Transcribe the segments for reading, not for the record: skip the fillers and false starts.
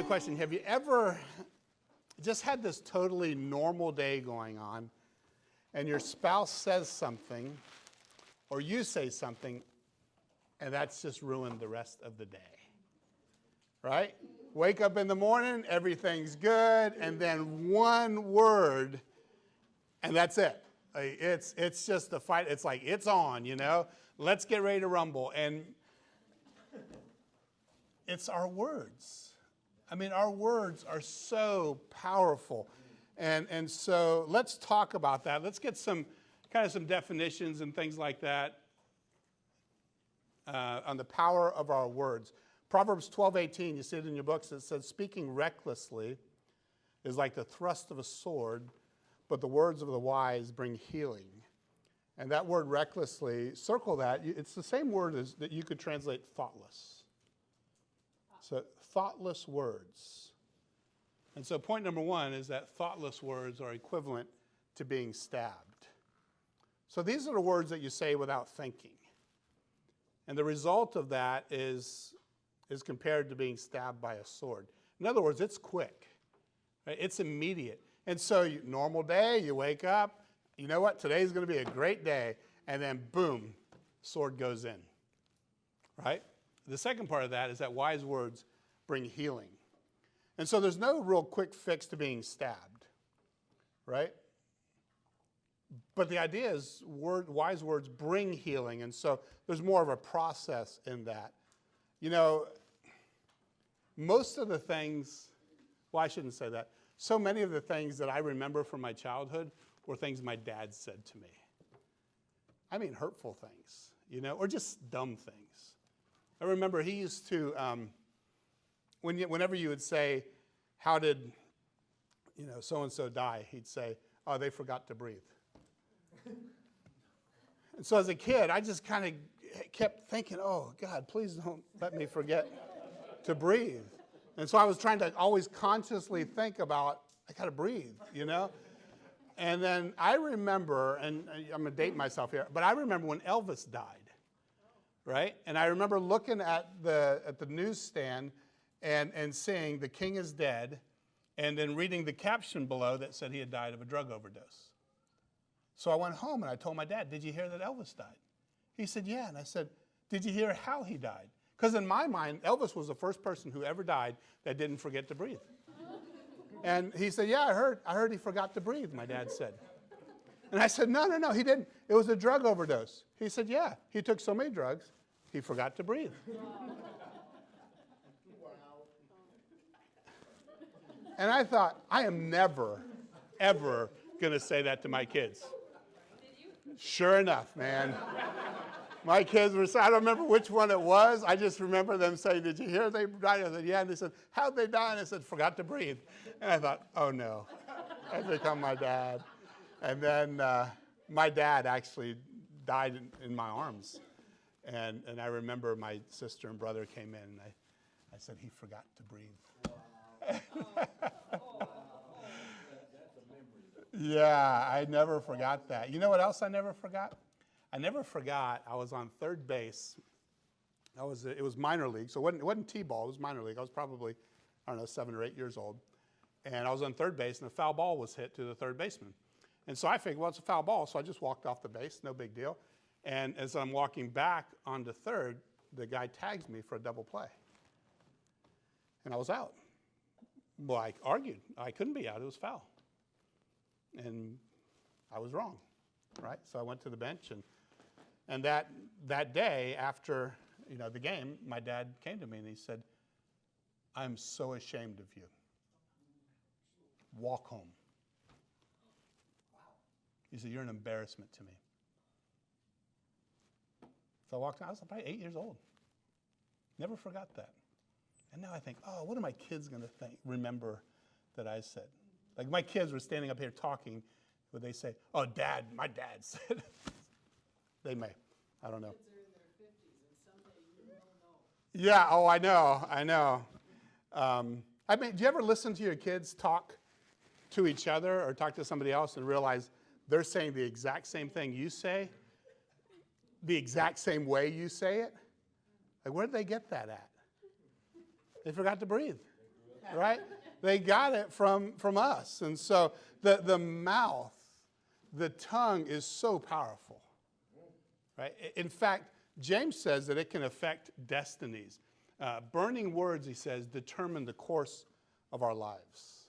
question. Have you ever just had this totally normal day going on, and your spouse says something, or you say something, and that's just ruined the rest of the day? Right? Wake up in the morning, everything's good, and then one word, and that's it. It's just a fight. It's like, it's on, you know. Let's get ready to rumble. And it's our words. I mean, our words are so powerful. And so let's talk about that. Let's get some definitions and things like that on the power of our words. Proverbs 12:18, you see it in your books. It says, speaking recklessly is like the thrust of a sword, but the words of the wise bring healing. And that word recklessly, circle that. It's the same word as that you could translate thoughtless. So thoughtless words. And so point number one is that thoughtless words are equivalent to being stabbed. So these are the words that you say without thinking. And the result of that is compared to being stabbed by a sword. In other words, it's quick. Right? It's immediate. And so normal day, you wake up, you know what, today's going to be a great day. And then boom, sword goes in. Right? The second part of that is that wise words bring healing. And so there's no real quick fix to being stabbed, right? But the idea is wise words bring healing, and so there's more of a process in that. You know, most of the things, well, I shouldn't say that. So many of the things that I remember from my childhood were things my dad said to me. I mean, hurtful things, you know, or just dumb things. I remember he used to, whenever you would say, how did, you know, so-and-so die, he'd say, oh, they forgot to breathe. And so as a kid, I just kind of kept thinking, oh, God, please don't let me forget to breathe. And so I was trying to always consciously think about, I got to breathe, you know? And then I remember, and I'm going to date myself here, but I remember when Elvis died. Right? And I remember looking at the newsstand and seeing the king is dead, and then reading the caption below that said he had died of a drug overdose. So I went home and I told my dad, did you hear that Elvis died? He said, yeah. And I said, did you hear how he died? Because in my mind, Elvis was the first person who ever died that didn't forget to breathe. And he said, yeah, I heard he forgot to breathe, my dad said. And I said, no, he didn't. It was a drug overdose. He said, yeah, he took so many drugs, he forgot to breathe. And I thought, I am never, ever going to say that to my kids. Sure enough, man. My kids were, I don't remember which one it was. I just remember them saying, did you hear they died? I said, yeah. And they said, how'd they die? And I said, forgot to breathe. And I thought, oh, no. I've become my dad. And then my dad actually died in my arms. And I remember my sister and brother came in, and I said, he forgot to breathe. Yeah, I never forgot that. You know what else I never forgot? I never forgot I was on third base. It was minor league, so it wasn't T-ball, it was minor league. I was probably, 7 or 8 years old. And I was on third base, and a foul ball was hit to the third baseman. And so I figured, well, it's a foul ball, so I just walked off the base, no big deal. And as I'm walking back onto third, the guy tags me for a double play. And I was out. Well, I argued. I couldn't be out. It was foul. And I was wrong, right? So I went to the bench, and that day after, the game, my dad came to me and he said, I'm so ashamed of you. Walk home. He said, you're an embarrassment to me. So I walked out. I was probably 8 years old. Never forgot that. And now I think, oh, what are my kids going to remember that I said? Like my kids were standing up here talking, would they say, oh, Dad, my dad said. They may. I don't know. Kids are in their 50s, and someday you will know. Yeah, oh, I know. Do you ever listen to your kids talk to each other or talk to somebody else and realize they're saying the exact same thing you say, the exact same way you say it? Like, where did they get that at? They forgot to breathe. right? They got it from us. And so the mouth, the tongue is so powerful, right? In fact, James says that it can affect destinies. Burning words, he says, determine the course of our lives.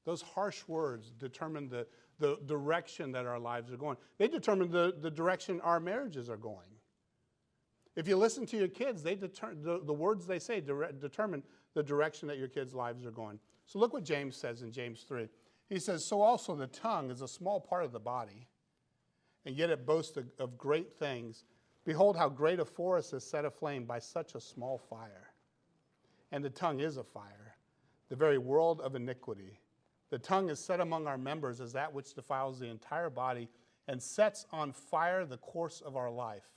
Those harsh words determine the direction that our lives are going. They determine the direction our marriages are going. If you listen to your kids, the words they say determine the direction that your kids' lives are going. So look what James says in James 3. He says, so also the tongue is a small part of the body, and yet it boasts of great things. Behold, how great a forest is set aflame by such a small fire. And the tongue is a fire, the very world of iniquity. The tongue is set among our members as that which defiles the entire body and sets on fire the course of our life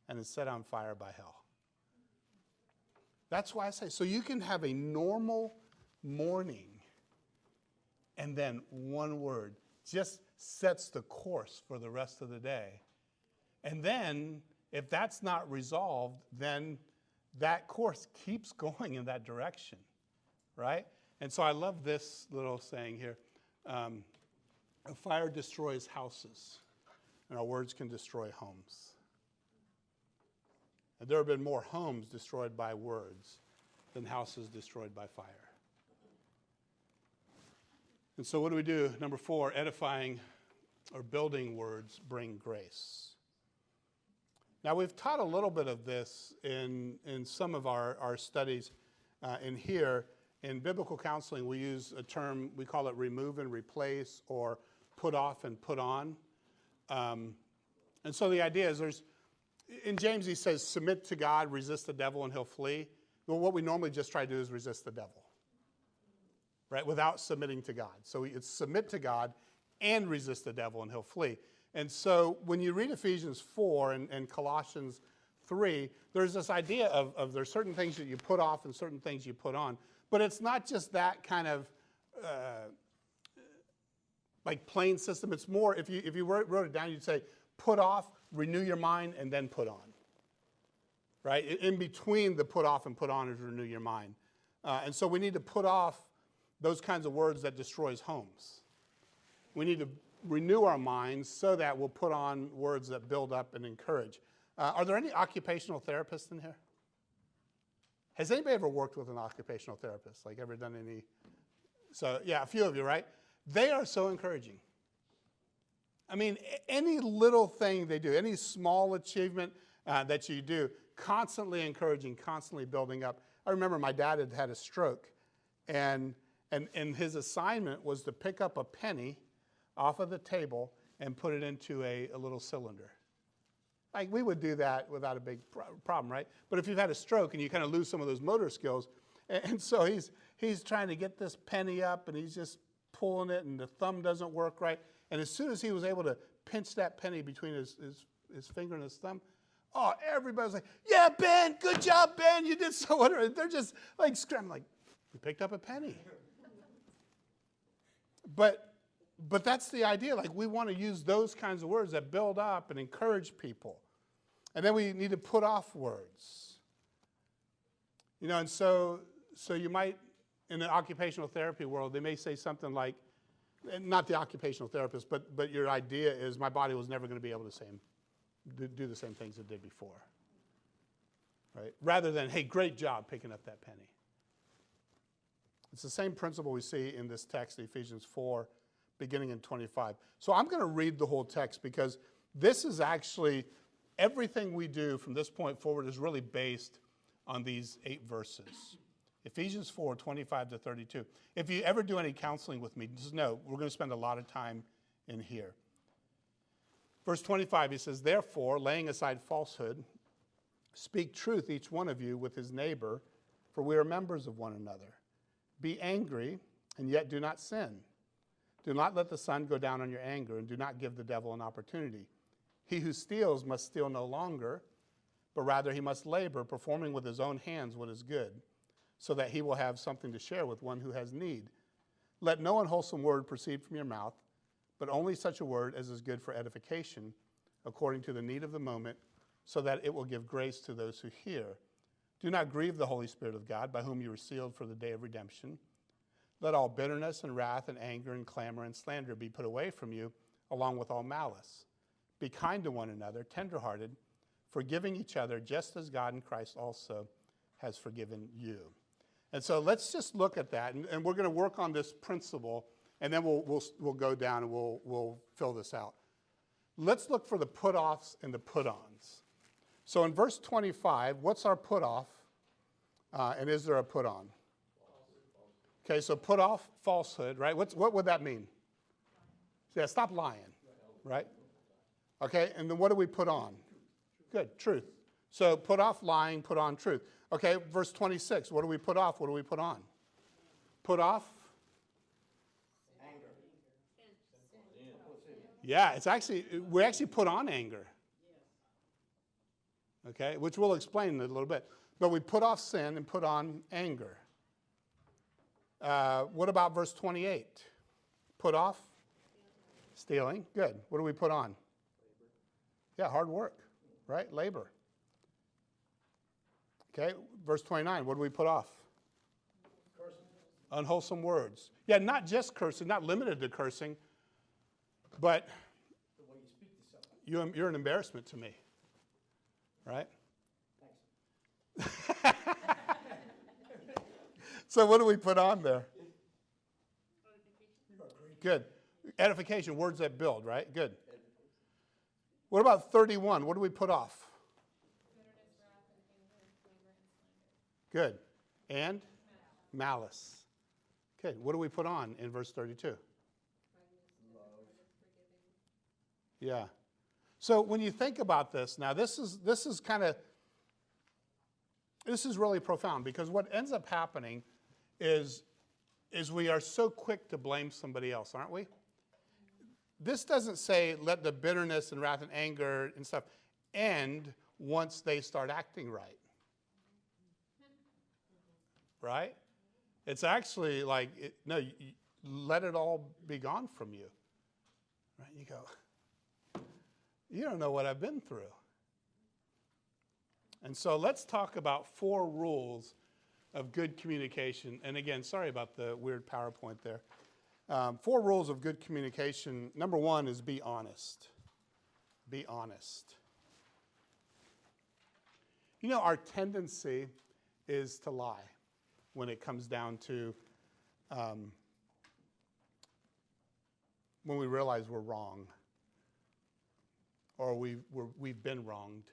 and is set on fire by hell. That's why I say, so you can have a normal morning and then one word just sets the course for the rest of the day. And then if that's not resolved, then that course keeps going in that direction, right? And so I love this little saying here. A fire destroys houses, and our words can destroy homes. And there have been more homes destroyed by words than houses destroyed by fire. And so what do? Number 4, edifying or building words bring grace. Now, we've taught a little bit of this in some of our studies in here. In biblical counseling, we use a term, we call it remove and replace, or put off and put on. And so the idea is in James he says, submit to God, resist the devil, and he'll flee. Well, what we normally just try to do is resist the devil, right, without submitting to God. So it's submit to God and resist the devil, and he'll flee. And so when you read Ephesians 4 and Colossians 3, there's this idea of there's certain things that you put off and certain things you put on. But it's not just that kind of like plain system. It's more, if you wrote it down, you'd say, put off, renew your mind, and then put on. Right? In between the put off and put on is renew your mind. And so we need to put off those kinds of words that destroys homes. We need to renew our minds so that we'll put on words that build up and encourage. Are there any occupational therapists in here? Has anybody ever worked with an occupational therapist? Like ever done any? So yeah, a few of you, right? They are so encouraging. I mean, any little thing they do, any small achievement that you do, constantly encouraging, constantly building up. I remember my dad had a stroke, and his assignment was to pick up a penny off of the table and put it into a little cylinder. Like, we would do that without a big problem, right? But if you've had a stroke and you kind of lose some of those motor skills, and so he's trying to get this penny up, and he's just pulling it, and the thumb doesn't work right. And as soon as he was able to pinch that penny between his finger and his thumb, oh, everybody's like, yeah, Ben, good job, Ben, you did so wonderful. They're just like scrambling, like, we picked up a penny. But that's the idea. Like, we want to use those kinds of words that build up and encourage people. And then we need to put off words. You know, and so you might, in the occupational therapy world, they may say something like, not the occupational therapist, but your idea is my body was never going to be able to do the same things it did before. Right? Rather than, hey, great job picking up that penny. It's the same principle we see in this text, Ephesians 4, beginning in 25. So I'm going to read the whole text because this is actually, everything we do from this point forward is really based on these 8 verses. Ephesians 4, 25 to 32. If you ever do any counseling with me, just know we're going to spend a lot of time in here. Verse 25, he says, therefore, laying aside falsehood, speak truth, each one of you, with his neighbor, for we are members of one another. Be angry, and yet do not sin. Do not let the sun go down on your anger, and do not give the devil an opportunity. He who steals must steal no longer, but rather he must labor, performing with his own hands what is good, so that he will have something to share with one who has need. Let no unwholesome word proceed from your mouth, but only such a word as is good for edification, according to the need of the moment, so that it will give grace to those who hear. Do not grieve the Holy Spirit of God, by whom you were sealed for the day of redemption. Let all bitterness and wrath and anger and clamor and slander be put away from you, along with all malice. Be kind to one another, tenderhearted, forgiving each other, just as God in Christ also has forgiven you. And so let's just look at that, and we're going to work on this principle, and then we'll go down and we'll fill this out. Let's look for the put-offs and the put-ons. So in verse 25, what's our put-off, and is there a put-on? Okay, so put off falsehood, right? What would that mean? Yeah, stop lying, right? Okay, and then what do we put on? Good, truth. So put off lying, put on truth. Okay, verse 26, what do we put off? What do we put on? Put off? Anger. Yeah, we actually put on anger. Okay, which we'll explain in a little bit. But we put off sin and put on anger. What about verse 28? Put off? Stealing. Good. What do we put on? Yeah, hard work, right? Labor. Okay, verse 29, what do we put off? Cursing. Unwholesome words. Yeah, not just cursing, not limited to cursing, but The way you speak to someone. you're an embarrassment to me, right? Thanks. So what do we put on there? Good. Edification, words that build, right? Good. What about 31? What do we put off? Good. And? Malice. Okay, what do we put on in verse 32? Yeah. So when you think about this, now this is really profound, because what ends up happening is we are so quick to blame somebody else, aren't we? This doesn't say let the bitterness and wrath and anger and stuff end once they start acting right. Right? It's actually like, let it all be gone from you. Right? You go, you don't know what I've been through. And so let's talk about 4 rules of good communication. And again, sorry about the weird PowerPoint there. 4 rules of good communication. Number 1 is be honest. Be honest. You know, our tendency is to lie when it comes down to when we realize we're wrong or we've been wronged,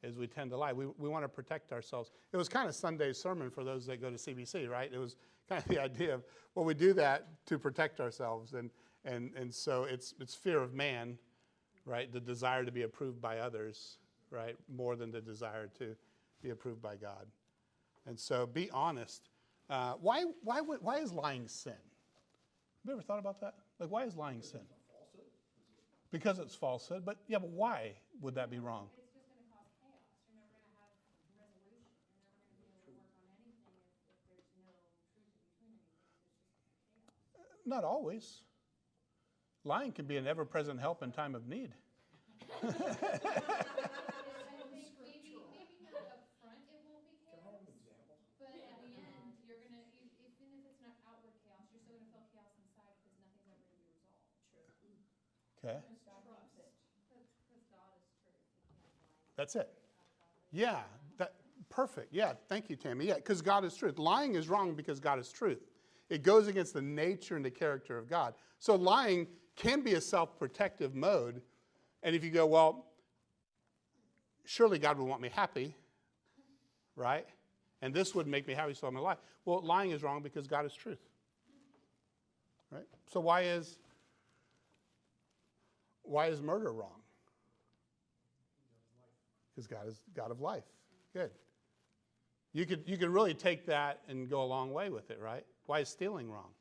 is we tend to lie. We want to protect ourselves. It was kind of Sunday's sermon for those that go to CBC, right? It was kind of the idea of, well, we do that to protect ourselves. And so it's fear of man, right? The desire to be approved by others, right? More than the desire to be approved by God. And so be honest. Why is lying sin? Have you ever thought about that? Like, why is lying sin? Because it's falsehood. But why would that be wrong? It's just going to cause chaos. You're never going to have resolution. You're never going to be able to work on anything if there's no truth in between anything. There's just chaos. Not always. Lying can be an ever-present help in time of need. I think maybe not up front it won't be chaos, but at the end you're gonna, even if it's not outward chaos, you're still gonna feel chaos inside because nothing's ever gonna be resolved. True. Okay. Because God is truth. You can't lie. That's it. Yeah. Perfect. Yeah. Thank you, Tammy. Yeah, because God is truth. Lying is wrong because God is truth. It goes against the nature and the character of God. So lying can be a self-protective mode. And if you go, well, surely God would want me happy, right? And this would make me happy, so I'm going to lie. Well, lying is wrong because God is truth, right? So why is murder wrong? Because God is God of life. Good. You could really take that and go a long way with it, right? Why is stealing wrong?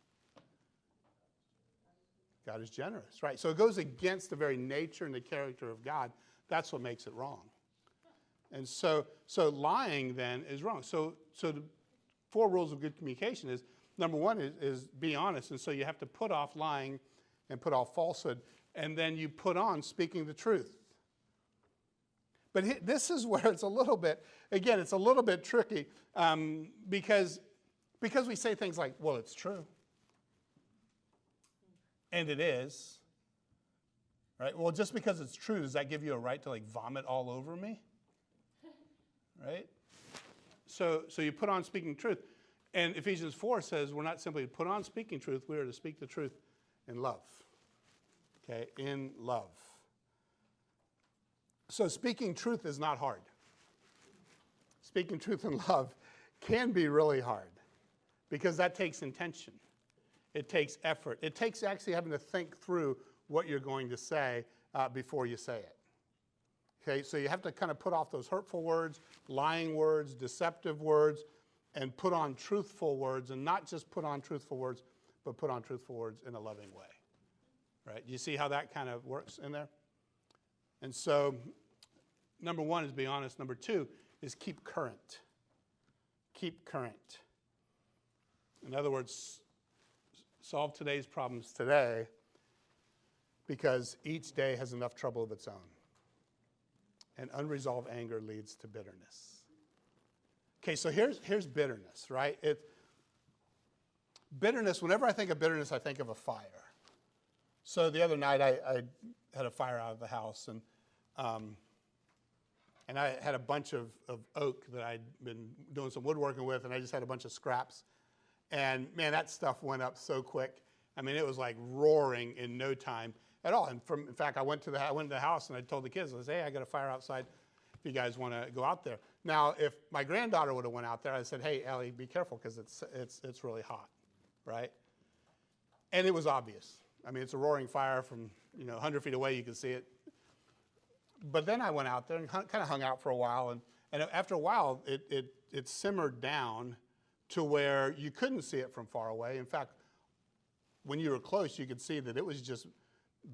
God is generous, right? So it goes against the very nature and the character of God. That's what makes it wrong. And so lying then is wrong. So the 4 rules of good communication is, number 1 is be honest. And so you have to put off lying and put off falsehood. And then you put on speaking the truth. But this is where it's a little bit, again, it's a little bit tricky because we say things like, well, it's true. And it is. Right? Well, just because it's true, does that give you a right to like vomit all over me? Right? So you put on speaking truth. And Ephesians 4 says we're not simply to put on speaking truth, we are to speak the truth in love. Okay? In love. So speaking truth is not hard. Speaking truth in love can be really hard because that takes intention. It takes effort. It takes actually having to think through what you're going to say before you say it. Okay, so you have to kind of put off those hurtful words, lying words, deceptive words, and put on truthful words, and not just put on truthful words, but put on truthful words in a loving way. Right? Do you see how that kind of works in there? And so, number one is be honest. Number two is keep current. Keep current. In other words, solve today's problems today because each day has enough trouble of its own. And unresolved anger leads to bitterness. Okay, so here's bitterness, right? Bitterness, whenever I think of bitterness, I think of a fire. So the other night I had a fire out of the house, and I had a bunch of oak that I'd been doing some woodworking with, and I just had a bunch of scraps. And man, that stuff went up so quick. I mean, it was like roaring in no time at all. And in fact, I went to the house and I told the kids, I said, hey, I got a fire outside if you guys want to go out there. Now, if my granddaughter would have went out there, I said, hey, Ellie, be careful because it's really hot, right? And it was obvious. I mean, it's a roaring fire from 100 feet away. You can see it. But then I went out there and kind of hung out for a while. And after a while, it simmered down to where you couldn't see it from far away. In fact, when you were close, you could see that it was just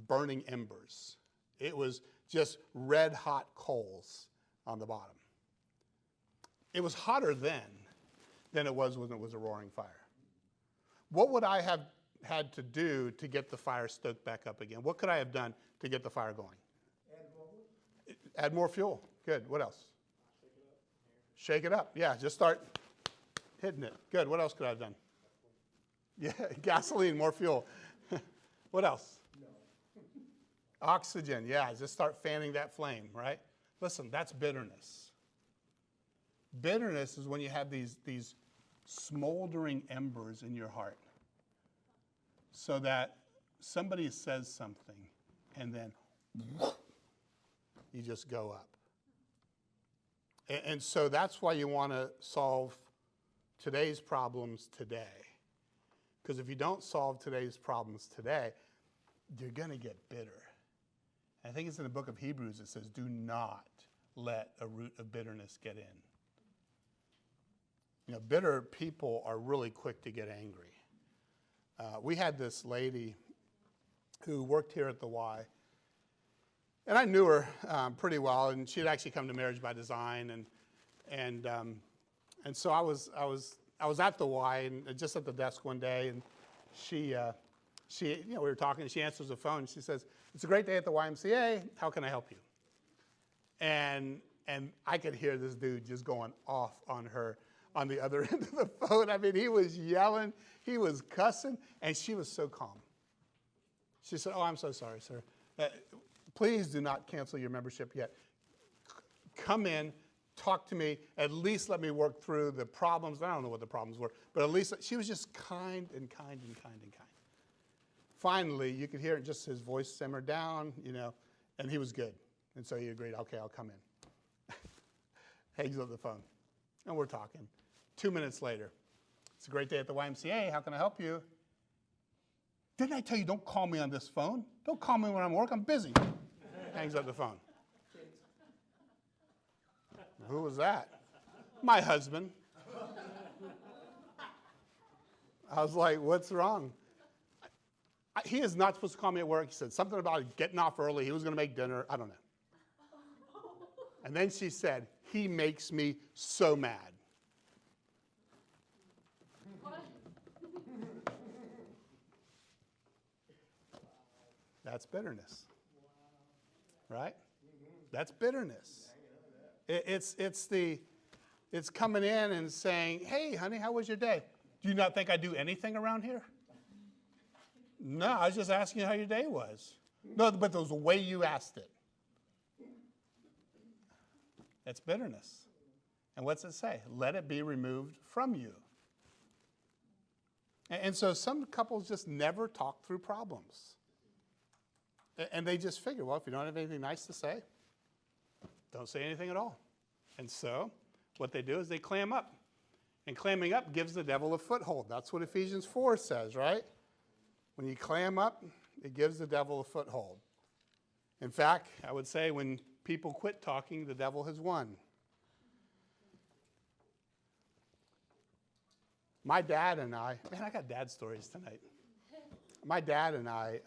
burning embers. It was just red hot coals on the bottom. It was hotter then than it was when it was a roaring fire. What would I have had to do to get the fire stoked back up again? What could I have done to get the fire going? Add more fuel. Good. What else? Shake it up. Yeah, just start hitting it. Good. What else could I have done? Yeah, gasoline, more fuel. What else? No. Oxygen. Yeah, just start fanning that flame, right? Listen, that's bitterness. Bitterness is when you have these smoldering embers in your heart so that somebody says something and then you just go up. And so that's why you want to solve today's problems today. Because if you don't solve today's problems today, you're going to get bitter. I think it's in the book of Hebrews, it says, do not let a root of bitterness get in. Bitter people are really quick to get angry. We had this lady who worked here at the Y, and I knew her pretty well, and she'd actually come to Marriage by Design, and so I was at the Y and just at the desk one day, and she we were talking, and she answers the phone, and she says, "It's a great day at the YMCA. How can I help you?" And I could hear this dude just going off on her on the other end of the phone. I mean, he was yelling, he was cussing, and she was so calm. She said, "Oh, I'm so sorry, sir. Please do not cancel your membership yet. Come in, talk to me, at least let me work through the problems." I don't know what the problems were, but at least she was just kind and kind and kind and kind. Finally, you could hear it, just his voice simmer down, and he was good. And so he agreed, okay, I'll come in. Hangs up the phone, and we're talking. 2 minutes later, "It's a great day at the YMCA. How can I help you?" "Didn't I tell you don't call me on this phone? Don't call me when I'm at work. I'm busy." Hangs up the phone. Who was that? My husband. I was like, "What's wrong?" He is not supposed to call me at work. He said something about getting off early. He was going to make dinner. I don't know. And then she said, "He makes me so mad." What? That's bitterness. Right? That's bitterness. It's coming in and saying, hey, honey, how was your day? Do you not think I do anything around here? No, I was just asking you how your day was. No, but it was the way you asked it. It's bitterness. And what's it say? Let it be removed from you. And so some couples just never talk through problems. And they just figure, well, if you don't have anything nice to say, don't say anything at all. And so what they do is they clam up. And clamming up gives the devil a foothold. That's what Ephesians 4 says, right? When you clam up, it gives the devil a foothold. In fact, I would say when people quit talking, the devil has won. My dad and I, man, I got dad stories tonight. My dad and I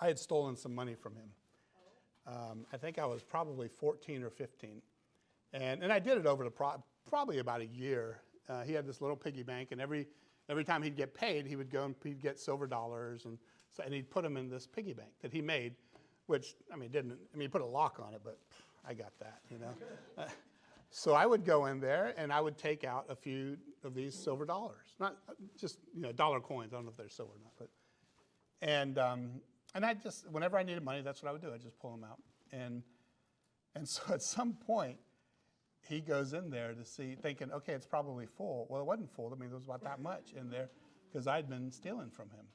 had stolen some money from him. I think I was probably 14 or 15. And I did it over probably about a year. He had this little piggy bank, and every time he'd get paid, he would go and he'd get silver dollars, and he'd put them in this piggy bank that he made, which, he put a lock on it, but I got that, you know. So I would go in there, and I would take out a few of these silver dollars. Not just, dollar coins. I don't know if they're silver or not. But, and I just, whenever I needed money, that's what I would do. I'd just pull them out. And so at some point, he goes in there to see, thinking, okay, it's probably full. Well, it wasn't full. There was about that much in there because I'd been stealing from him.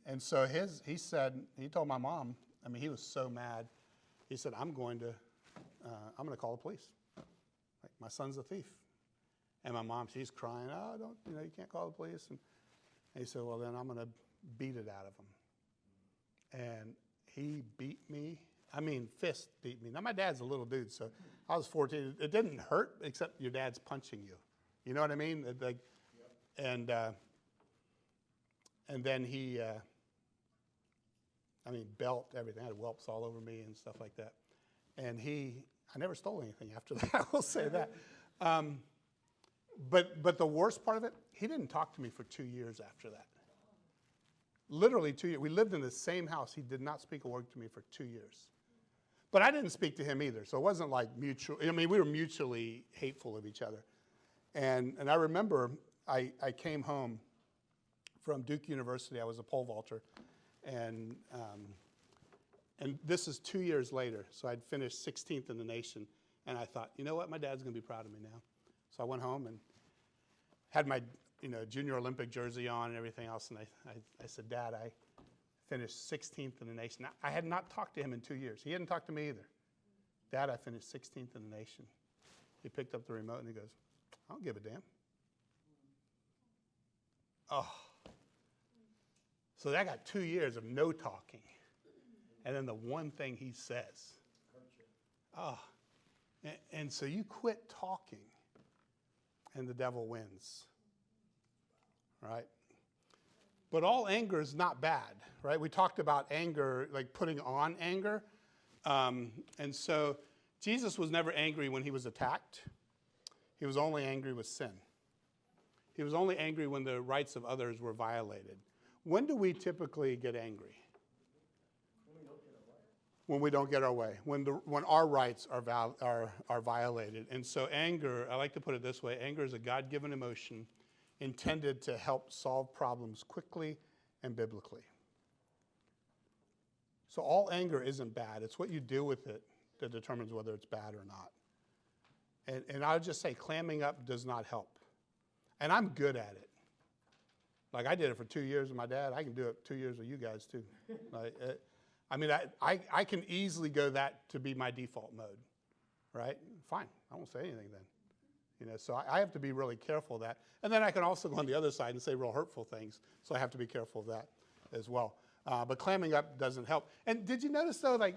And so he told my mom, he was so mad. He said, I'm going to call the police. Like, my son's a thief. And my mom, she's crying, you can't call the police. And he said, well, then I'm going to beat it out of him. And he beat me. Fist beat me. Now, my dad's a little dude, so I was 14. It didn't hurt, except your dad's punching you. You know what I mean? And then he, belt, everything. I had whelps all over me and stuff like that. And I never stole anything after that, I will say that. But the worst part of it, he didn't talk to me for 2 years after that. Literally 2 years. We lived in the same house. He did not speak a word to me for 2 years. But I didn't speak to him either, so it wasn't like mutual. We were mutually hateful of each other. And I remember I came home from Duke University. I was a pole vaulter. And this is 2 years later, so I'd finished 16th in the nation. And I thought, you know what, my dad's going to be proud of me now. So I went home and had my junior Olympic jersey on and everything else. And I said, Dad, I finished 16th in the nation. I had not talked to him in 2 years. He hadn't talked to me either. Dad, I finished 16th in the nation. He picked up the remote and he goes, I don't give a damn. Oh. So I got 2 years of no talking. And then the one thing he says. Oh. And so you quit talking and the devil wins. Right? But all anger is not bad, right? We talked about anger, like putting on anger. And so Jesus was never angry when he was attacked. He was only angry with sin. He was only angry when the rights of others were violated. When do we typically get angry? When we don't get our way. When our rights are violated. And so anger, I like to put it this way, anger is a God-given emotion intended to help solve problems quickly and biblically. So all anger isn't bad. It's what you do with it that determines whether it's bad or not. And I would just say clamming up does not help. And I'm good at it. Like, I did it for 2 years with my dad. I can do it 2 years with you guys too. I can easily go that to be my default mode, right? Fine, I won't say anything then. So I have to be really careful of that. And then I can also go on the other side and say real hurtful things. So I have to be careful of that as well. But clamming up doesn't help. And did you notice, though, like,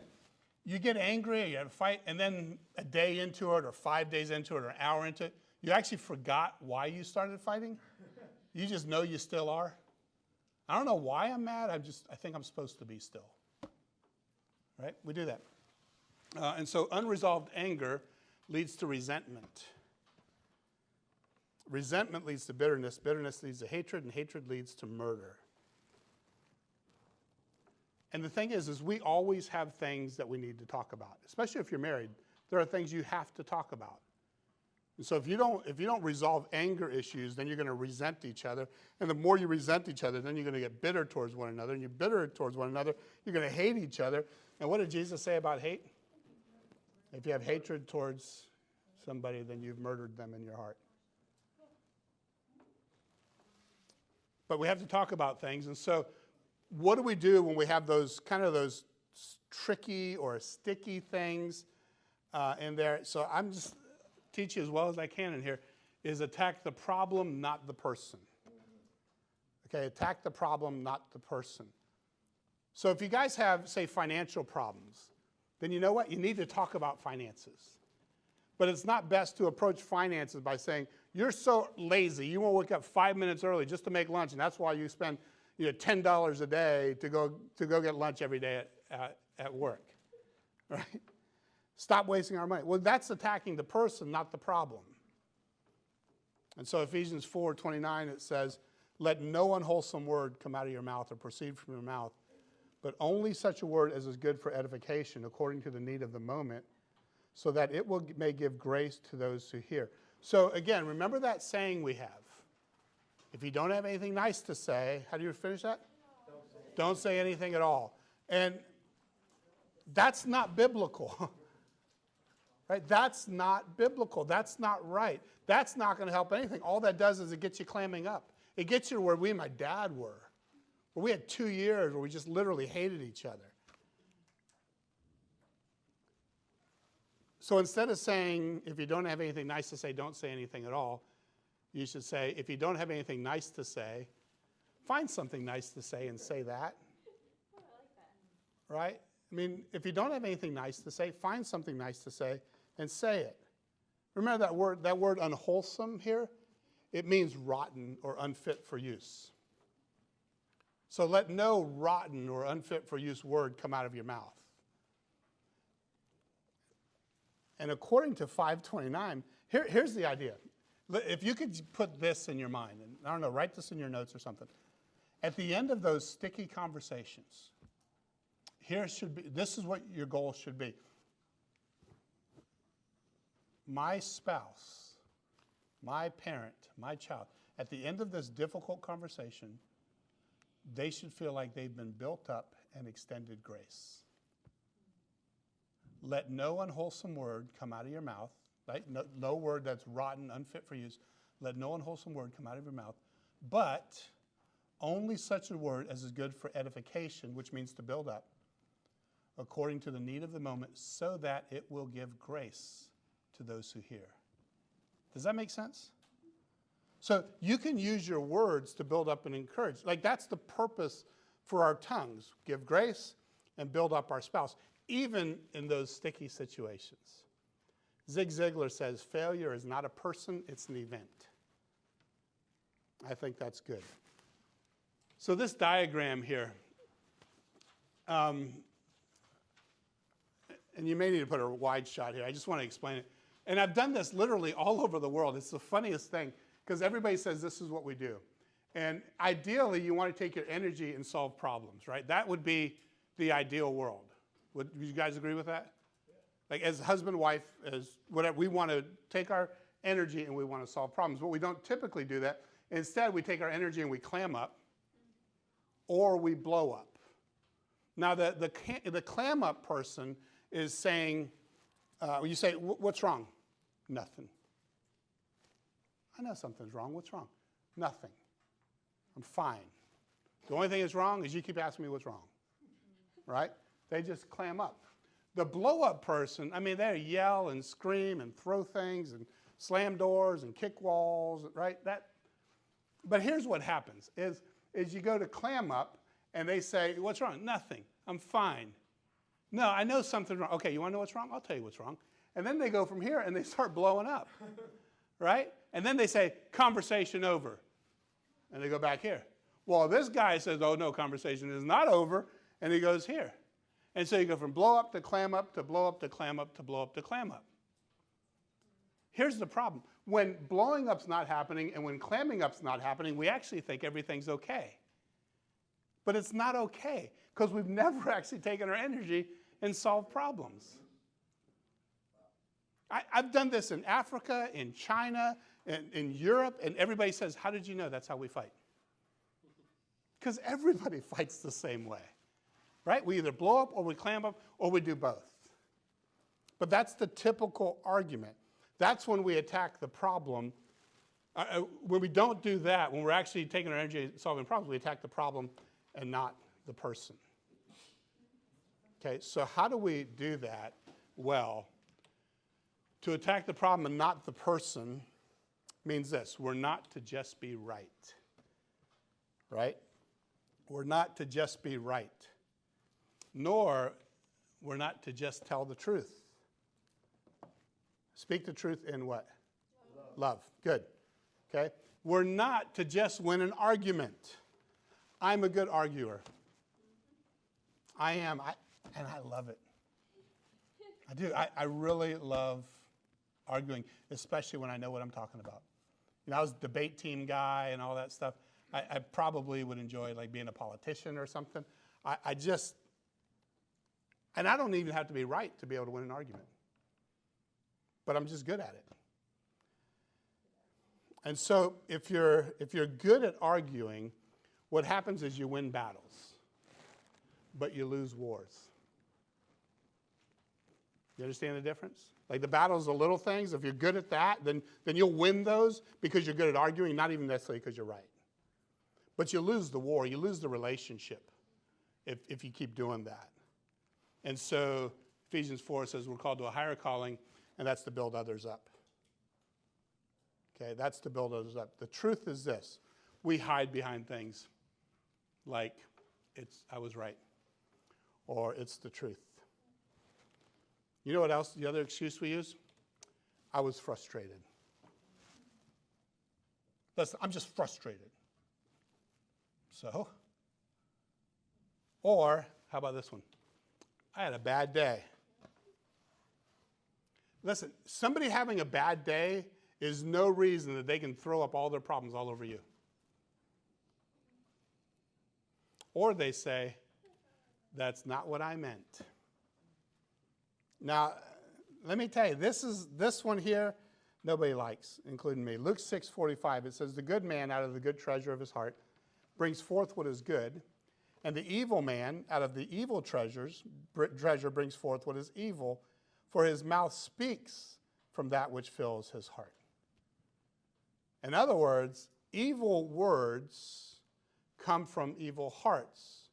you get angry, or you have a fight, and then a day into it, or 5 days into it, or an hour into it, you actually forgot why you started fighting? You just know you still are? I don't know why I'm mad. I think I'm supposed to be still. Right? We do that. And so unresolved anger leads to resentment. Resentment leads to bitterness. Bitterness leads to hatred, and hatred leads to murder. And the thing is we always have things that we need to talk about, especially if you're married. There are things you have to talk about. And so if you don't resolve anger issues, then you're going to resent each other. And the more you resent each other, then you're going to get bitter towards one another. And you're bitter towards one another, you're going to hate each other. And what did Jesus say about hate? If you have hatred towards somebody, then you've murdered them in your heart. But we have to talk about things. And so what do we do when we have those tricky or sticky things in there? So I'm just teach you as well as I can in here, is attack the problem, not the person. Okay, attack the problem, not the person. So if you guys have, say, financial problems, then you know what? You need to talk about finances. But it's not best to approach finances by saying, you're so lazy, you won't wake up 5 minutes early just to make lunch, and that's why you spend $10 a day to go get lunch every day at work, right? Stop wasting our money. Well, that's attacking the person, not the problem. And so Ephesians 4:29, it says, let no unwholesome word come out of your mouth or proceed from your mouth, but only such a word as is good for edification according to the need of the moment, so that it may give grace to those who hear. So again, remember that saying we have. If you don't have anything nice to say, how do you finish that? Don't say anything at all. And that's not biblical. Right? That's not biblical. That's not right. That's not going to help anything. All that does is it gets you clamming up. It gets you to where we and my dad were. Where we had 2 years where we just literally hated each other. So instead of saying, if you don't have anything nice to say, don't say anything at all, you should say, if you don't have anything nice to say, find something nice to say and say that. Oh, I like that. Right? I mean, if you don't have anything nice to say, find something nice to say and say it. Remember that word unwholesome here? It means rotten or unfit for use. So let no rotten or unfit for use word come out of your mouth. And according to 529, here's the idea. If you could put this in your mind, and I don't know, write this in your notes or something. At the end of those sticky conversations, this is what your goal should be. My spouse, my parent, my child, at the end of this difficult conversation, they should feel like they've been built up and extended grace. Let no unwholesome word come out of your mouth, right? No word that's rotten, unfit for use. Let no unwholesome word come out of your mouth, but only such a word as is good for edification, which means to build up, according to the need of the moment, so that it will give grace to those who hear. Does that make sense? So you can use your words to build up and encourage. Like that's the purpose for our tongues. Give grace and build up our spouse, even in those sticky situations. Zig Ziglar says, failure is not a person, it's an event. I think that's good. So this diagram here, and you may need to put a wide shot here. I just want to explain it. And I've done this literally all over the world. It's the funniest thing because everybody says this is what we do. And ideally, you want to take your energy and solve problems, right? That would be the ideal world. Would you guys agree with that? Yeah. Like as husband, wife, as whatever, we want to take our energy and we want to solve problems. But we don't typically do that. Instead, we take our energy and we clam up or we blow up. Now, the clam up person is saying, you say, what's wrong? Nothing. I know something's wrong. What's wrong? Nothing. I'm fine. The only thing that's wrong is you keep asking me what's wrong. Right? They just clam up. The blow-up person, I mean, they yell and scream and throw things and slam doors and kick walls, right? But here's what happens, is you go to clam up and they say, what's wrong? Nothing. I'm fine. No, I know something's wrong. Okay, you want to know what's wrong? I'll tell you what's wrong. And then they go from here and they start blowing up, right? And then they say, conversation over. And they go back here. Well, this guy says, oh, no, conversation is not over. And he goes here. And so you go from blow up to clam up to blow up to clam up to blow up to clam up. Here's the problem. When blowing up's not happening and when clamming up's not happening, we actually think everything's okay. But it's not okay. because we've never actually taken our energy and solved problems. I've done this in Africa, in China, in Europe, and everybody says, how did you know that's how we fight? Because everybody fights the same way, right? We either blow up or we clam up or we do both. But that's the typical argument. That's when we attack the problem. When we don't do that, when we're actually taking our energy and solving problems, we attack the problem and not the person. Okay, so how do we do that? Well, to attack the problem and not the person means this: we're not to just be right. Right? We're not to just be right. Nor we're not to just tell the truth. Speak the truth in what? Love. Good. Okay? We're not to just win an argument. I'm a good arguer. I am. And I love it. I do. I really love arguing, especially when I know what I'm talking about. You know, I was a debate team guy and all that stuff. I probably would enjoy like being a politician or something. I just, and I don't even have to be right to be able to win an argument. But I'm just good at it. And so if you're good at arguing, what happens is you win battles, but you lose wars. You understand the difference? Like the battles are little things. If you're good at that, then you'll win those because you're good at arguing, not even necessarily because you're right. But you lose the war, you lose the relationship if you keep doing that. And so Ephesians 4 says we're called to a higher calling, and that's to build others up. Okay, that's to build others up. The truth is this: we hide behind things like I was right, or it's the truth. You know what else, the other excuse we use? I was frustrated. Listen, I'm just frustrated. So? Or, how about this one? I had a bad day. Listen, somebody having a bad day is no reason that they can throw up all their problems all over you. Or they say, that's not what I meant. Now, let me tell you, this one here, nobody likes, including me. Luke 6:45, it says, the good man out of the good treasure of his heart brings forth what is good, and the evil man out of the evil treasure brings forth what is evil, for his mouth speaks from that which fills his heart. In other words, evil words come from evil hearts.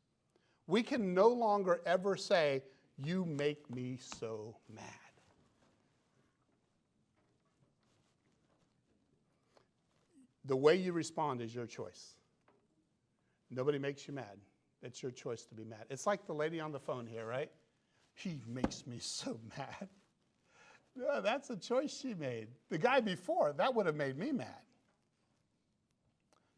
We can no longer ever say, you make me so mad. The way you respond is your choice. Nobody makes you mad. It's your choice to be mad. It's like the lady on the phone here, right? He makes me so mad. Yeah, that's a choice she made. The guy before, that would have made me mad.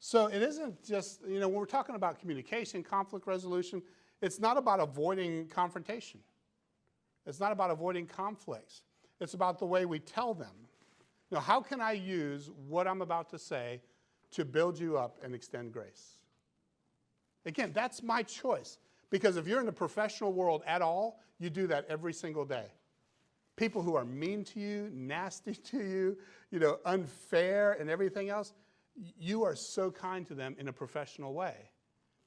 So it isn't just, when we're talking about communication, conflict resolution, it's not about avoiding confrontation. It's not about avoiding conflicts. It's about the way we tell them. How can I use what I'm about to say to build you up and extend grace? Again, that's my choice. Because if you're in the professional world at all, you do that every single day. People who are mean to you, nasty to you, unfair and everything else, you are so kind to them in a professional way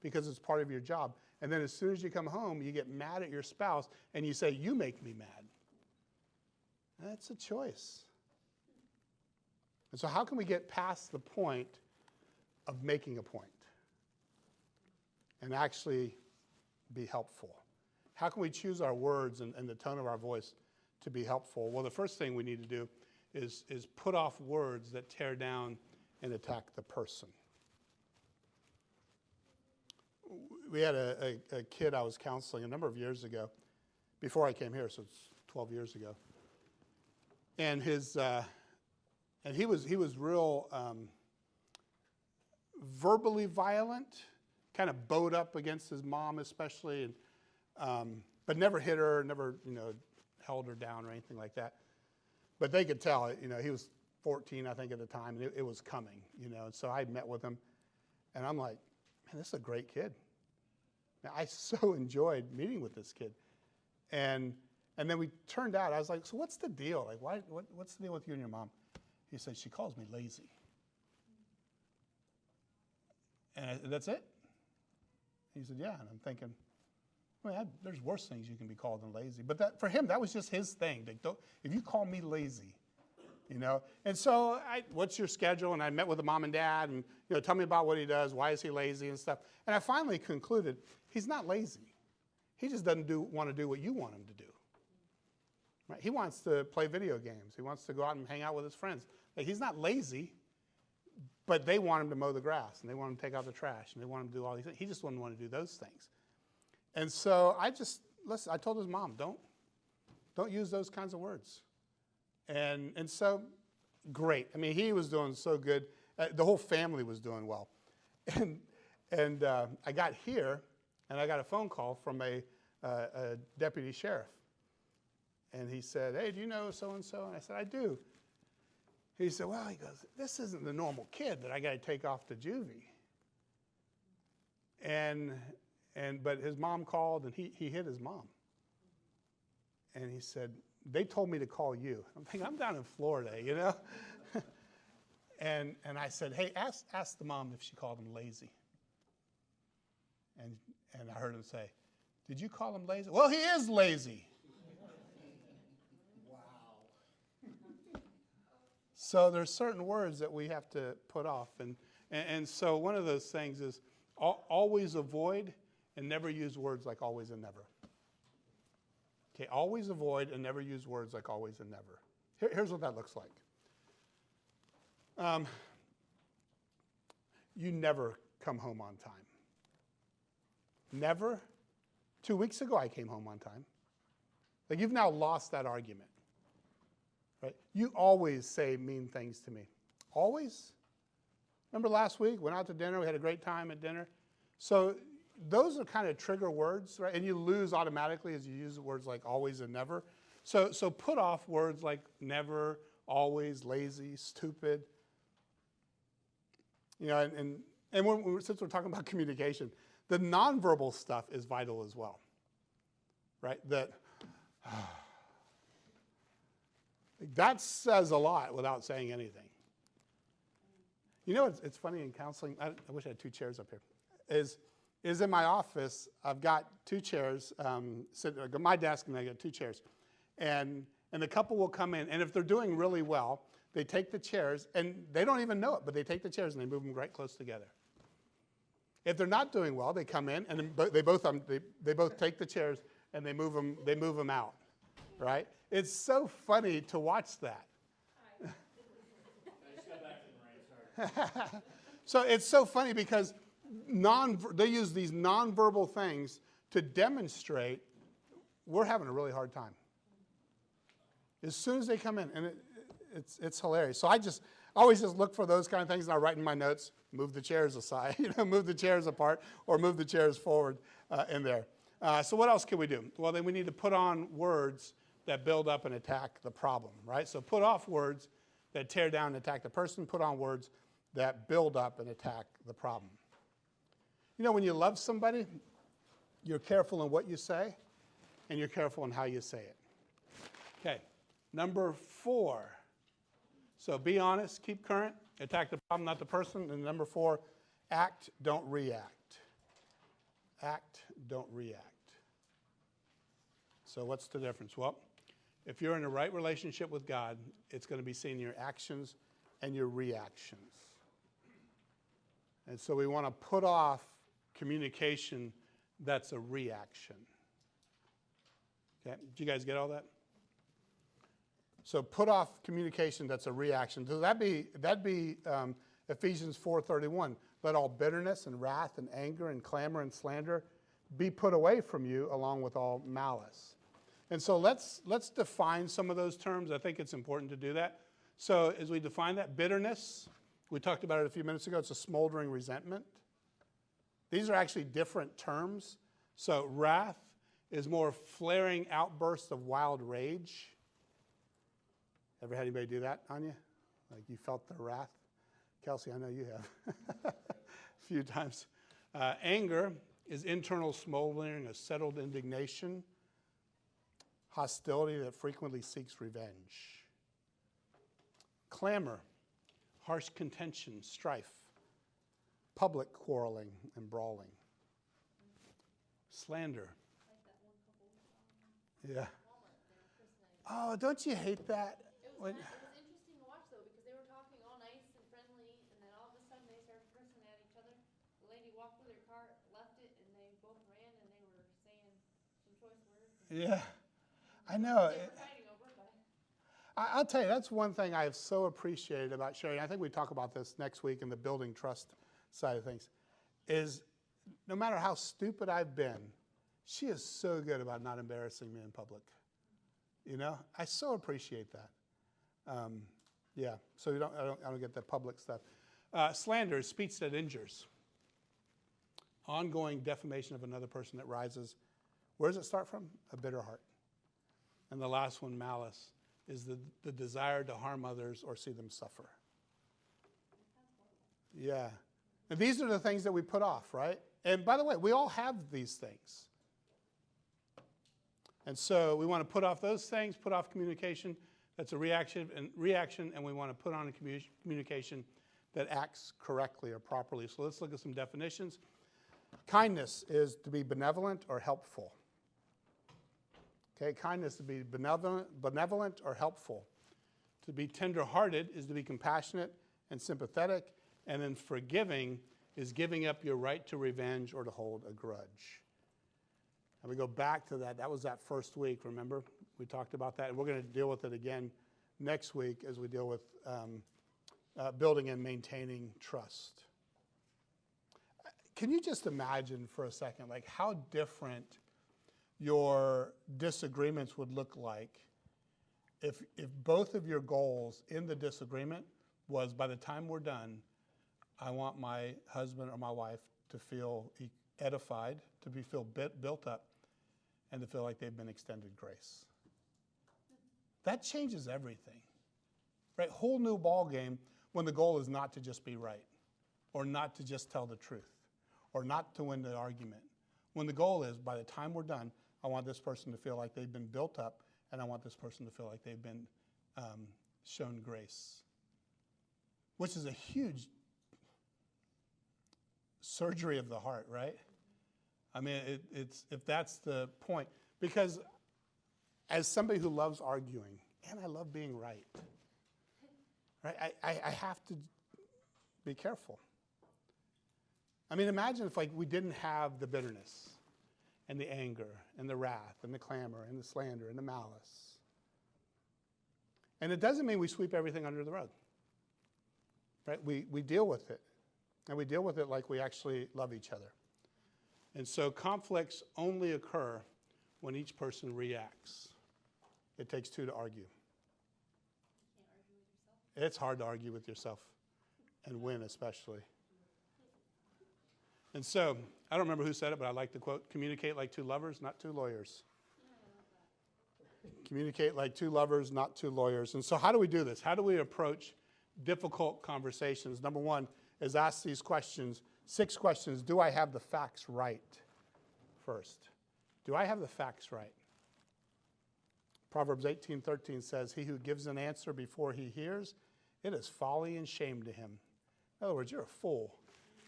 because it's part of your job. And then as soon as you come home, you get mad at your spouse and you say, you make me mad. That's a choice. And so how can we get past the point of making a point and actually be helpful? How can we choose our words and the tone of our voice to be helpful? Well, the first thing we need to do is put off words that tear down and attack the person. We had a kid I was counseling a number of years ago, before I came here, so it's 12 years ago. And he was real verbally violent, kind of bowed up against his mom especially, and but never hit her, never held her down or anything like that. But they could tell, he was 14, I think, at the time, and it was coming, And so I met with him, and I'm like, man, this is a great kid. Now, I so enjoyed meeting with this kid. And then we turned out, I was like, so what's the deal? Like, what's the deal with you and your mom? He said, she calls me lazy. And that's it? He said, yeah. And I'm thinking, well, there's worse things you can be called than lazy. But for him, that was just his thing. If you call me lazy, And so what's your schedule? And I met with the mom and dad and, tell me about what he does. Why is he lazy and stuff? And I finally concluded he's not lazy. He just doesn't want to do what you want him to do. Right? He wants to play video games. He wants to go out and hang out with his friends. Like, he's not lazy, but they want him to mow the grass, and they want him to take out the trash, and they want him to do all these things. He just wouldn't want to do those things. And so I told his mom, don't use those kinds of words. And so, great. I mean, he was doing so good. The whole family was doing well. And I got here, and I got a phone call from a deputy sheriff. And he said, hey, do you know so-and-so? And I said, I do. He said, well, he goes, this isn't the normal kid that I got to take off to juvie. But his mom called, and he hit his mom. And he said, they told me to call you. I'm thinking, I'm down in Florida, and I said, hey, ask the mom if she called him lazy. And I heard him say, did you call him lazy? Well, he is lazy. So there's certain words that we have to put off. And so one of those things is always avoid and never use words like always and never. Okay, always avoid and never use words like always and never. Here's what that looks like. You never come home on time. Never. 2 weeks ago, I came home on time. Like, you've now lost that argument. Right? You always say mean things to me. Always. Remember last week, went out to dinner, we had a great time at dinner. So those are kind of trigger words, right? And you lose automatically as you use words like always and never. So put off words like never, always, lazy, stupid. And since we're talking about communication, the nonverbal stuff is vital as well, right? That says a lot without saying anything. It's funny in counseling. I wish I had two chairs up here. Is in my office, I've got two chairs sitting at my desk, and I got two chairs. And the couple will come in, and if they're doing really well, they take the chairs, and they don't even know it, but they take the chairs and they move them right close together. If they're not doing well, they come in, and they both take the chairs and they move them out, right? It's so funny to watch that. I just got back from the rain, sorry. So it's so funny because they use these nonverbal things to demonstrate we're having a really hard time. As soon as they come in, and it's hilarious. So I always just look for those kind of things, and I write in my notes, move the chairs aside, move the chairs apart, or move the chairs forward in there. So what else can we do? Well, then we need to put on words that build up and attack the problem, right? So put off words that tear down and attack the person. Put on words that build up and attack the problem. When you love somebody, you're careful in what you say, and you're careful in how you say it. Okay, number 4. So be honest, keep current, attack the problem, not the person. And number 4, act, don't react. Act, don't react. So what's the difference? Well, if you're in a right relationship with God, it's going to be seen in your actions and your reactions. And so we want to put off communication that's a reaction. Okay, did you guys get all that? So put off communication that's a reaction. So that'd be Ephesians 4:31. Let all bitterness and wrath and anger and clamor and slander be put away from you, along with all malice. And so let's define some of those terms. I think it's important to do that. So as we define that, bitterness, we talked about it a few minutes ago. It's a smoldering resentment. These are actually different terms. So wrath is more flaring outbursts of wild rage. Ever had anybody do that on you? Like you felt the wrath? Kelsey, I know you have a few times. Anger is internal smoldering, a settled indignation, hostility that frequently seeks revenge. Clamor, harsh contention, strife, public quarreling and brawling. Slander. Like that one couple, Yeah. Walmart, they were christening. Oh, don't you hate that? It When- was interesting to watch though, because they were talking all nice and friendly, and then all of a sudden they started cursing at each other. The lady walked with her car, left it, and they both ran, and they were saying some choice words. Yeah, I know. They were fighting over, but I'll tell you, that's one thing I have so appreciated about Sherry. I think we talk about this next week in the building trust side of things, is no matter how stupid I've been, she is so good about not embarrassing me in public. You know, I so appreciate that. Yeah, so I don't get the public stuff. Slander is speech that injures. Ongoing defamation of another person that rises. Where does it start from? A bitter heart. And the last one, malice, is the desire to harm others or see them suffer. Yeah. And these are the things that we put off, right? And by the way, we all have these things. And so we want to put off those things, put off communication that's a reaction, and we want to put on a communication that acts correctly or properly. So let's look at some definitions. Kindness is to be benevolent or helpful. Okay, kindness to be benevolent or helpful. To be tender-hearted is to be compassionate and sympathetic. And then forgiving is giving up your right to revenge or to hold a grudge. And we go back to that. That was that first week, remember? We talked about that. And we're going to deal with it again next week as we deal with building and maintaining trust. Can you just imagine for a second, like how different your disagreements would look like if both of your goals in the disagreement was, by the time we're done, I want my husband or my wife to feel edified, to feel built up, and to feel like they've been extended grace. That changes everything, right? Whole new ball game when the goal is not to just be right, or not to just tell the truth, or not to win the argument. When the goal is, by the time we're done, I want this person to feel like they've been built up, and I want this person to feel like they've been shown grace, which is a huge surgery of the heart, right? I mean, it's if that's the point. Because as somebody who loves arguing, and I love being right, I have to be careful. I mean, imagine if we didn't have the bitterness and the anger and the wrath and the clamor and the slander and the malice. And it doesn't mean we sweep everything under the rug, right? We deal with it. And we deal with it like we actually love each other. And so conflicts only occur when each person reacts. It takes two to argue. you can't argue with yourself. It's hard to argue with yourself and win especially. And so, I don't remember who said it, but I like the quote, communicate like two lovers, not two lawyers. Communicate like two lovers, not two lawyers. And so how do we do this? How do we approach difficult conversations? Number one is ask these questions, 6 questions. Do I have the facts right first? Do I have the facts right? Proverbs 18:13 says, he who gives an answer before he hears, it is folly and shame to him. In other words, you're a fool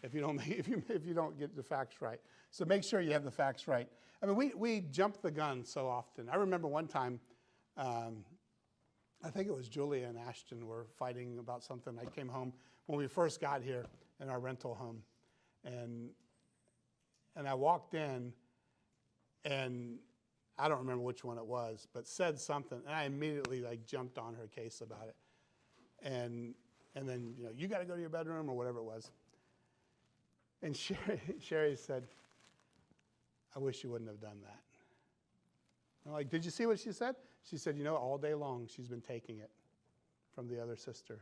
if you don't get the facts right. So make sure you have the facts right. I mean, we jump the gun so often. I remember one time, I think it was Julia and Ashton were fighting about something. I came home when we first got here in our rental home, and I walked in, and I don't remember which one it was, but said something, and I immediately jumped on her case about it, and then you got to go to your bedroom or whatever it was. And Sherry said, I wish you wouldn't have done that. I'm like, did you see what she said? She said, all day long she's been taking it from the other sister.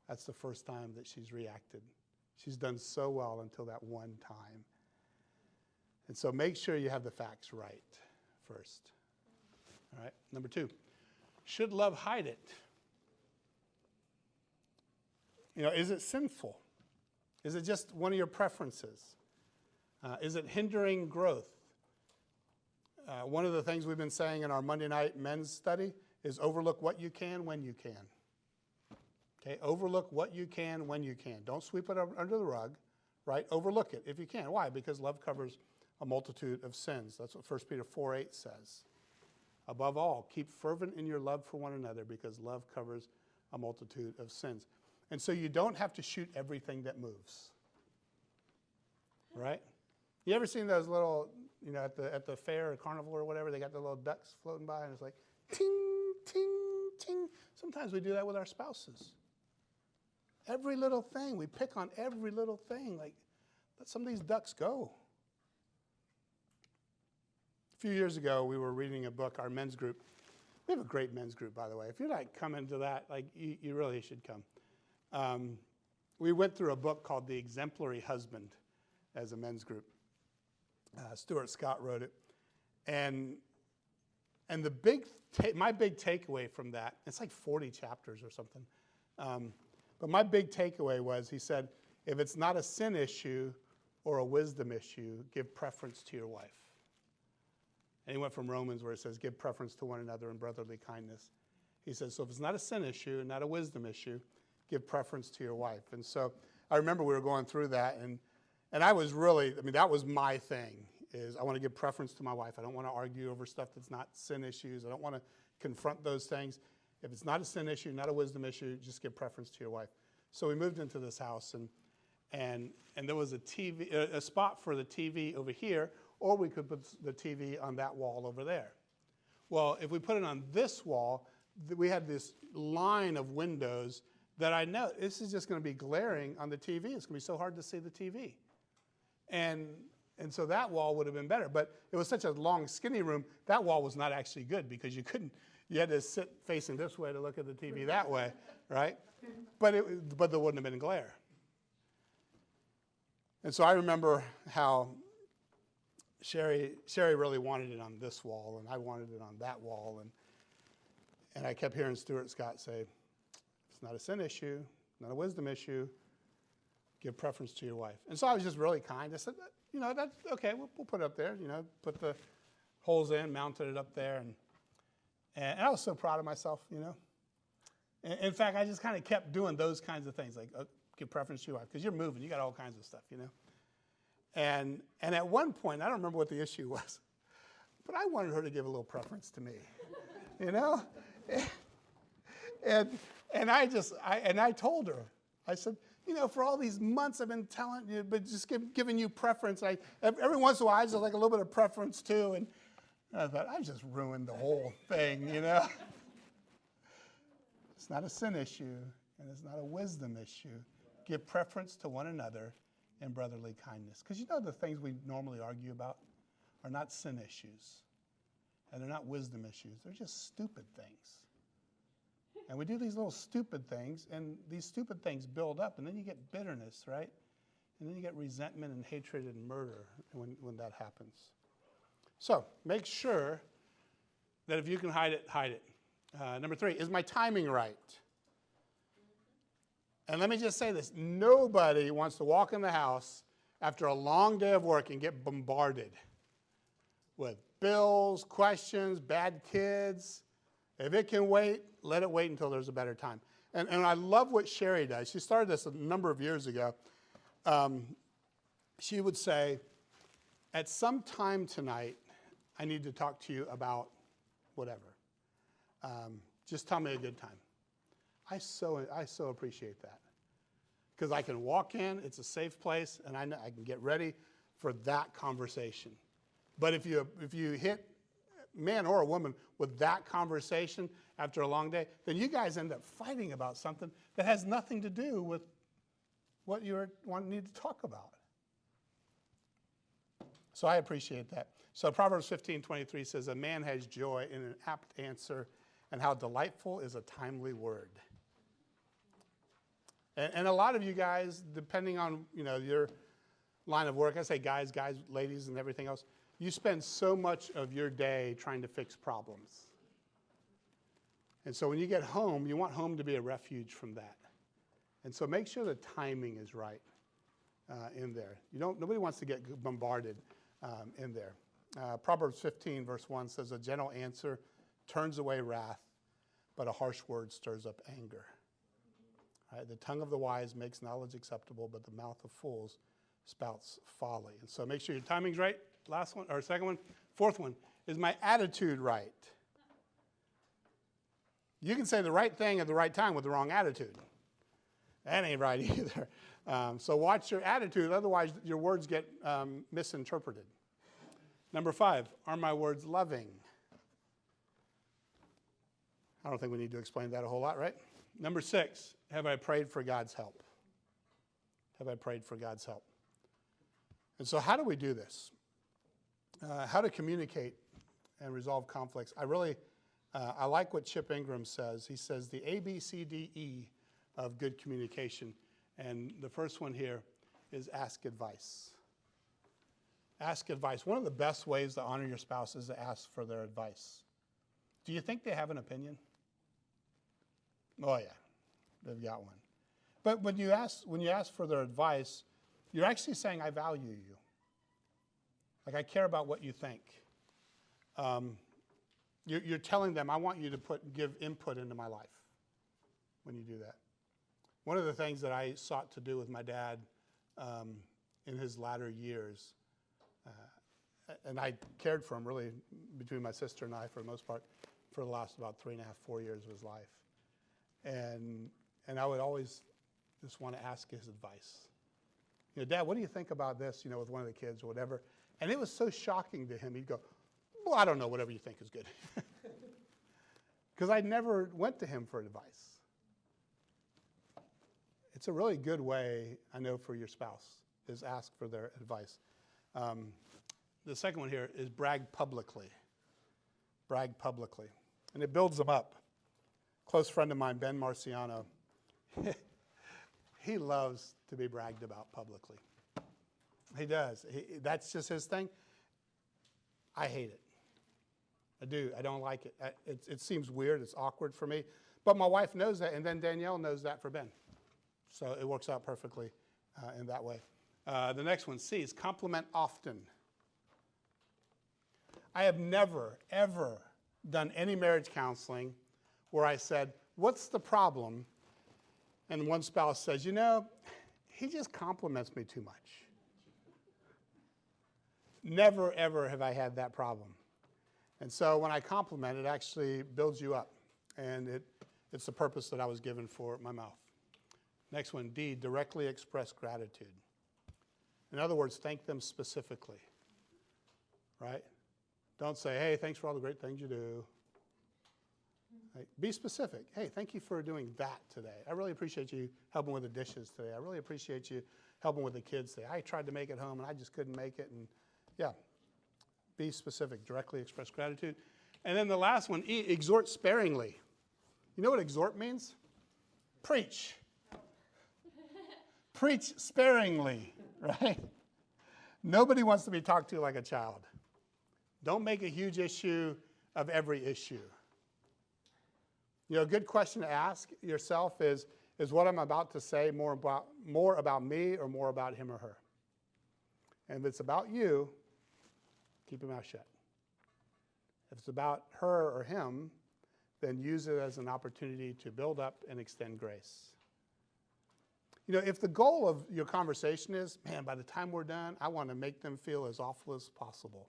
That's the first time that she's reacted. She's done so well until that one time. And so make sure you have the facts right first. All right, number 2, should love hide it? Is it sinful? Is it just one of your preferences? Is it hindering growth? One of the things we've been saying in our Monday night men's study is overlook what you can when you can. Okay, overlook what you can when you can. Don't sweep it under the rug, right? Overlook it if you can. Why? Because love covers a multitude of sins. That's what 1 Peter 4:8 says. Above all, keep fervent in your love for one another because love covers a multitude of sins. And so you don't have to shoot everything that moves, right? You ever seen those little, at the fair or carnival or whatever, they got the little ducks floating by and it's like, ting, ting, ting. Sometimes we do that with our spouses. Every little thing, we pick on every little thing. Like, let some of these ducks go. A few years ago, we were reading a book, our men's group. We have a great men's group, by the way. If you're not coming to that, you really should come. We went through a book called The Exemplary Husband as a men's group. Stuart Scott wrote it. And my big takeaway from that, it's like 40 chapters or something. But my big takeaway was, he said, if it's not a sin issue or a wisdom issue, give preference to your wife. And he went from Romans where it says, give preference to one another in brotherly kindness. He says, so if it's not a sin issue, not a wisdom issue, give preference to your wife. And so I remember we were going through that, and I was really, that was my thing, is I want to give preference to my wife. I don't want to argue over stuff that's not sin issues. I don't want to confront those things. If it's not a sin issue, not a wisdom issue, just give preference to your wife. So we moved into this house, and there was a spot for the TV over here, or we could put the TV on that wall over there. Well, if we put it on this wall, we had this line of windows that I know this is just going to be glaring on the TV. It's going to be so hard to see the TV. And so that wall would have been better. But it was such a long, skinny room, that wall was not actually good because you had to sit facing this way to look at the TV that way, right? But there wouldn't have been glare. And so I remember how Sherry really wanted it on this wall, and I wanted it on that wall. And I kept hearing Stuart Scott say, it's not a sin issue, not a wisdom issue, give preference to your wife. And so I was just really kind. I said, that's okay, we'll put it up there, put the holes in, mounted it up there. And I was so proud of myself, In fact, I just kind of kept doing those kinds of things, like give preference to your wife, because you're moving, you got all kinds of stuff, And at one point, I don't remember what the issue was, but I wanted her to give a little preference to me, And I told her, I said, for all these months I've been telling you, but just giving you preference. Every once in a while, I just like a little bit of preference too. And I thought, I just ruined the whole thing, It's not a sin issue, and it's not a wisdom issue. Give preference to one another in brotherly kindness. Because the things we normally argue about are not sin issues, and they're not wisdom issues. They're just stupid things. And we do these little stupid things, and these stupid things build up, and then you get bitterness, right? And then you get resentment and hatred and murder when that happens. So make sure that if you can hide it, hide it. Number 3, is my timing right? And let me just say this. Nobody wants to walk in the house after a long day of work and get bombarded with bills, questions, bad kids. If it can wait, let it wait until there's a better time. And I love what Sherry does. She started this a number of years ago. She would say, at some time tonight, I need to talk to you about whatever. Just tell me a good time. I so appreciate that. Because I can walk in, it's a safe place, and I know I can get ready for that conversation. But if you hit man or a woman with that conversation after a long day, then you guys end up fighting about something that has nothing to do with what you need to talk about. So I appreciate that. So Proverbs 15:23 says, a man has joy in an apt answer, and how delightful is a timely word. And a lot of you guys, depending on your line of work, I say guys, ladies, and everything else, you spend so much of your day trying to fix problems. And so when you get home, you want home to be a refuge from that. And so make sure the timing is right. in there. Nobody wants to get bombarded in there. Proverbs 15, verse 1 says, a gentle answer turns away wrath, but a harsh word stirs up anger. Right? The tongue of the wise makes knowledge acceptable, but the mouth of fools spouts folly. And so make sure your timing's right. Last one, or second one. Fourth one, is my attitude right? You can say the right thing at the right time with the wrong attitude. That ain't right either. So watch your attitude, otherwise your words get misinterpreted. Number 5, are my words loving? I don't think we need to explain that a whole lot, right? Number 6, have I prayed for God's help? Have I prayed for God's help? And so how do we do this? How to communicate and resolve conflicts. I like what Chip Ingram says. He says the ABCDE of good communication. And the first one here is ask advice. Ask advice. One of the best ways to honor your spouse is to ask for their advice. Do you think they have an opinion? Oh yeah, they've got one. But when you ask for their advice, you're actually saying, I value you. Like, I care about what you think. You're telling them, I want you to give input into my life when you do that. One of the things that I sought to do with my dad in his latter years, and I cared for him really between my sister and I for the most part for the last about 3.5, 4 years of his life. And I would always just want to ask his advice. You know, Dad, what do you think about this, with one of the kids or whatever? And it was so shocking to him. He'd go, well, I don't know, whatever you think is good. Because I never went to him for advice. It's a really good way, I know, for your spouse, is ask for their advice. The second one here is brag publicly. Brag publicly. And it builds them up. Close friend of mine, Ben Marciano, he loves to be bragged about publicly. He does. That's just his thing. I hate it. I do. I don't like it. It seems weird. It's awkward for me. But my wife knows that, and then Danielle knows that for Ben. So it works out perfectly in that way. The next one, C, is compliment often. I have never, ever done any marriage counseling where I said, what's the problem? And one spouse says, he just compliments me too much. Never, ever have I had that problem. And so when I compliment, it actually builds you up. And it's the purpose that I was given for my mouth. Next one, D, directly express gratitude. In other words, thank them specifically, right? Don't say, hey, thanks for all the great things you do. Right? Be specific. Hey, thank you for doing that today. I really appreciate you helping with the dishes today. I really appreciate you helping with the kids today. I tried to make it home and I just couldn't make it. And yeah, be specific. Directly express gratitude. And then the last one, E, exhort sparingly. You know what exhort means? Preach. Preach sparingly, right? Nobody wants to be talked to like a child. Don't make a huge issue of every issue. A good question to ask yourself is what I'm about to say more about me or more about him or her? And if it's about you, keep your mouth shut. If it's about her or him, then use it as an opportunity to build up and extend grace. If the goal of your conversation is, man, by the time we're done, I want to make them feel as awful as possible,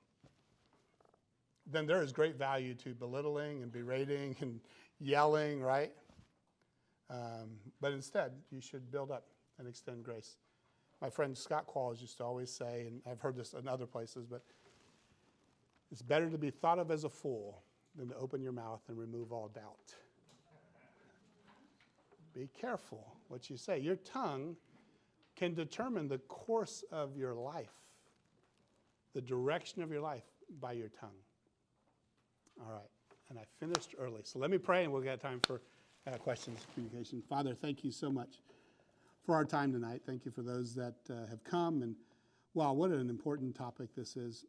then there is great value to belittling and berating and yelling, right? But instead, you should build up and extend grace. My friend Scott Qualls used to always say, and I've heard this in other places, but it's better to be thought of as a fool than to open your mouth and remove all doubt. Be careful what you say. Your tongue can determine the course of your life, the direction of your life by your tongue. All right, and I finished early. So let me pray and we'll get time for questions, communication. Father, thank you so much for our time tonight. Thank you for those that have come. And wow, what an important topic this is.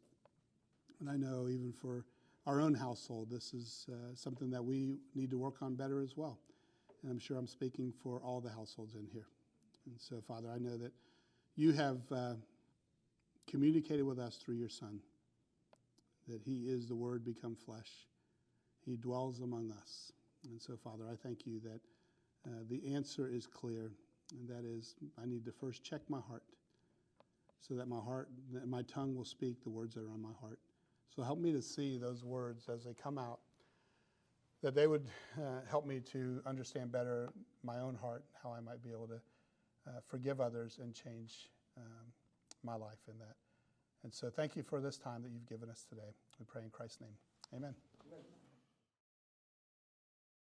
And I know even for our own household, this is something that we need to work on better as well. And I'm sure I'm speaking for all the households in here. And so, Father, I know that you have communicated with us through your Son, that he is the Word become flesh. He dwells among us. And so, Father, I thank you that the answer is clear, and that is I need to first check my heart so that my tongue will speak the words that are on my heart. So help me to see those words as they come out, that they would help me to understand better my own heart, how I might be able to forgive others and change my life in that. And so thank you for this time that you've given us today. We pray in Christ's name. Amen.